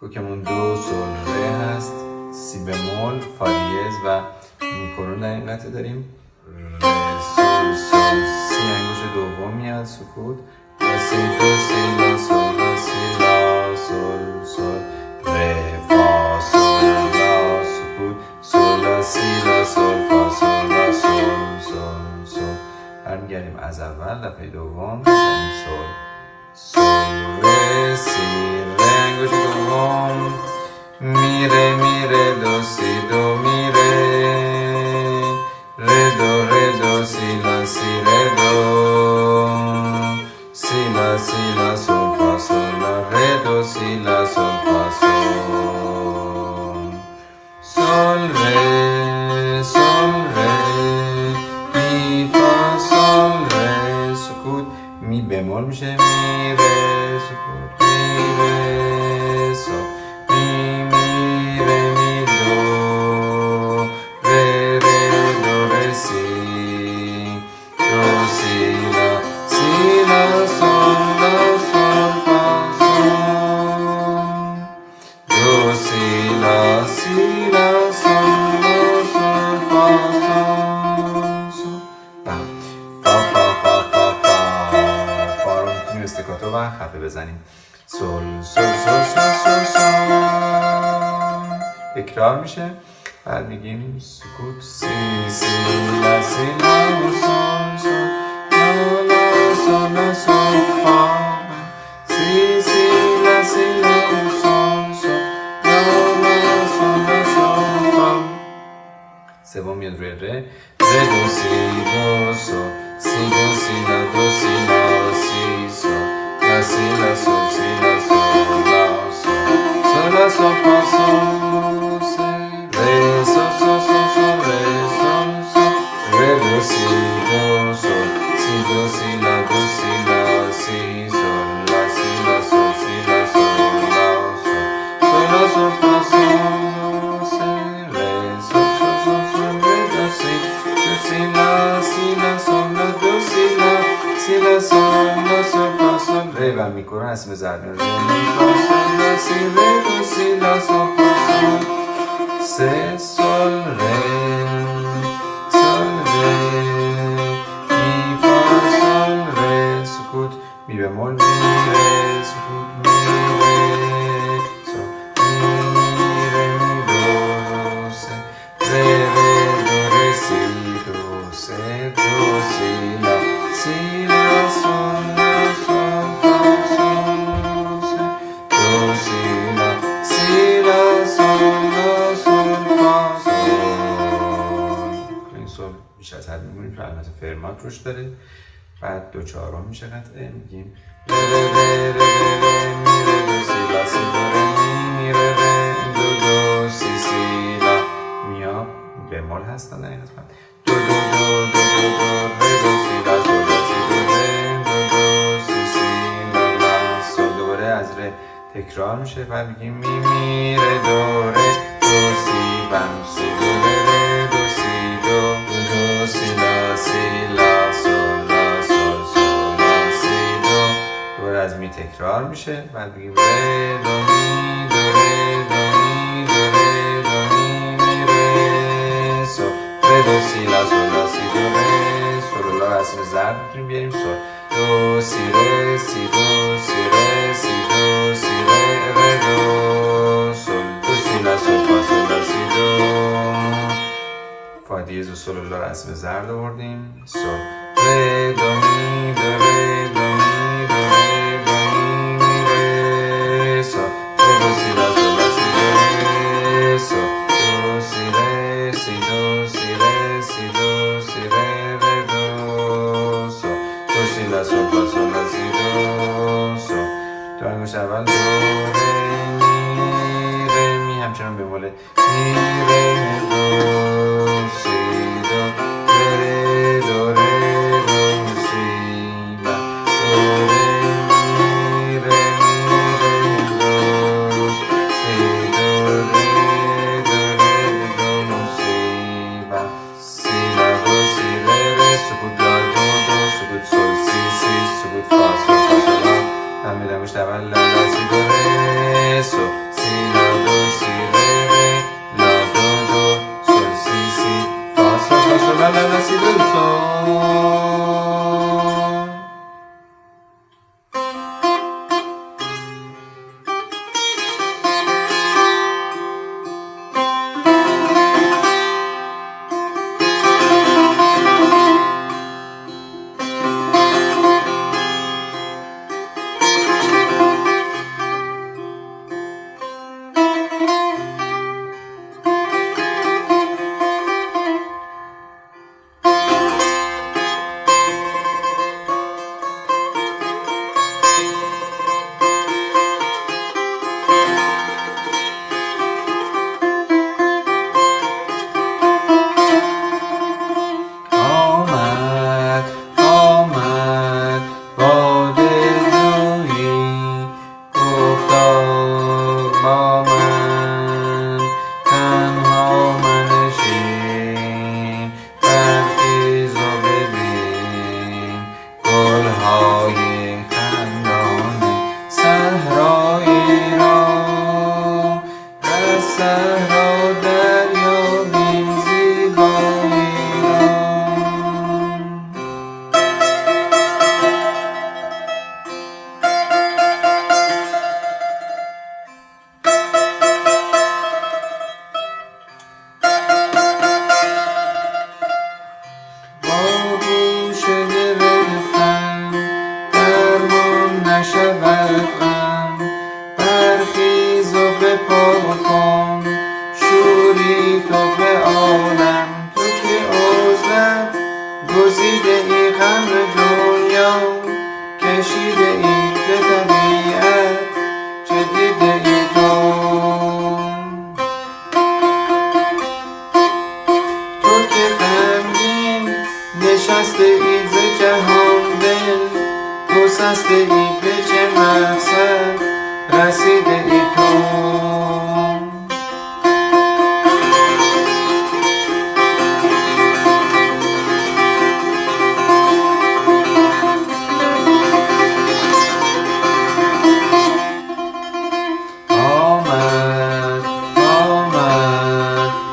کوکمون دو سول ره هست، سی بمول، فا دیز و می کنون در این قطعه داریم. ره سول سول، سی انگشت دوم میاد سکوت و سی دو سی لا سول لا سی لا سول سول ره فا سول لا سکوت سول لا سی لا سول فا سول لا سول سول سول. برمیگردیم از اول دفعه دوم میزنیم سول سول ره سی ره انگشت دوم میره میره دو سی دو میره ره دو سی لا سی ره دو سی لا سول فا سول لا ره دو سی لا سول فا سول سول ره می فا سول ره سکوت می بمول میشه می ره سکوت می ره سول می ره می دو ره دو ره سی دو سی لا سول فا سول دو سی لا سول فا سول فا رو میتونیم استکاتو و خفه بزنیم سول سول سول سول سول سول تکرار میشه. بعد میگیم سکوت سی لا سول سول لا سول فا سی لا سول سول فا. سوم میاد روی ره دو سی دو سول سی دو سی لا دو سی لا سی سول لا سی لا سول سی لا سول لا سول لا سول فا سول ره سول سول سول ره سول سول ره دو سی دو سول سی دو سی لا دو سی لا سی سول لا سی لا سول سی لا سول لا سول لا سول فا سول ره سول سول سول ره دو سی لا سی لا سول لا دو سی لا سی لا سول فا سول ره و میکنن اسم ضرب ره می فا سول لا سی ره دو سی لا سول فا سول سه سول ره می فا سول ره سکوت می بمول می ره سکوت می ره سول می ره می دو سه ره دو ره سی دو سه دو سی لا سول فا سول سه دو سی لا سول فا سول. این سول بیش از حد میمونیم که علامت فرمات روش داره. بعد دو چهارم میشه قطعه میگیم ره ره ره ره می ره دو سی لا سی دو ره می ره ره دو سی سی لا میا بمول هستن حتما دو ره دو سی لا سول لا سی دو ره دو سی سی لا سول. دوباره از ره تکرار میشه. بعد میگیم می ره دو ره دو سی بم سی دو ره دو سی دو سی لا سول لا سول لا سی دو. دوباره از می تکرار میشه. بعد میگیم ره دو می دو ره دو می دو ره دو می ره سول ره دو سی لا سول لا سی دو ره سول لا اسم ضرب میتونیم بیاریم سول دو سی ره سی دو سی ره سی دو سی ره دو سول دو سی لا سول فا سول لا سی دو فا دیز و سول لا اسم ضرب آوردیم سول ره دو می دو ره دو می دو ره دو می ره سول ره دو سی لا سول لا سی دو ره سول دو سی ره سی دو سی ره سی دو سی ره دو سول دو سی لا سول فا سول لا سی دو سول. دو انگشت اول دو ره می همچنان بموله می ره دو سی دو ره دو ره رفته ای به چه مقصد رسیده ای تو آمد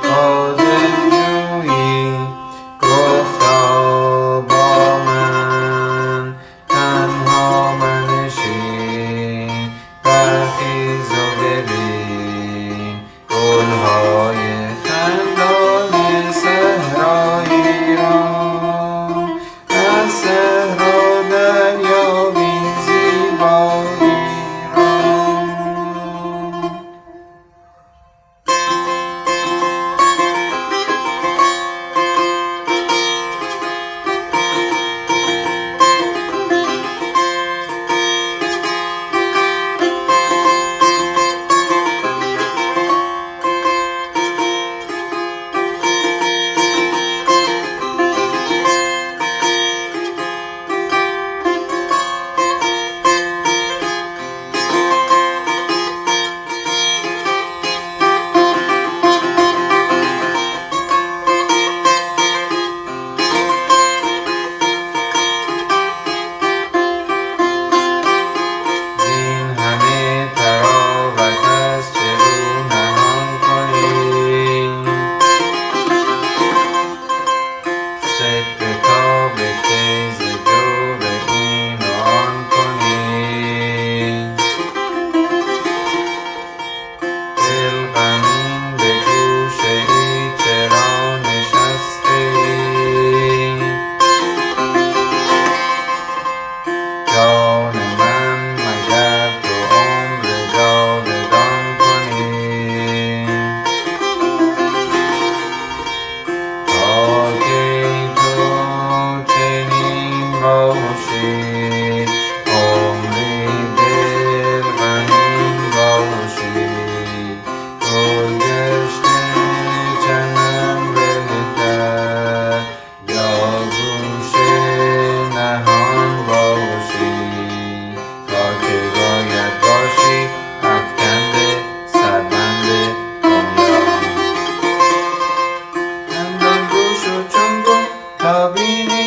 خادم جویی گفتا با من تنها منشین برخیز و ببین گلهای خندان صحرایی را از صحرا دریابی زیبایی را جان من مگر تو عمر جاودان کنی تا کی تو چنین باشی عمری دل غمین باشی گل گشته چمن بهتر یا گوشه نهان باشی تا که باید باشی افکنده سربند دنیا دندان گوش و چون گم تا بینی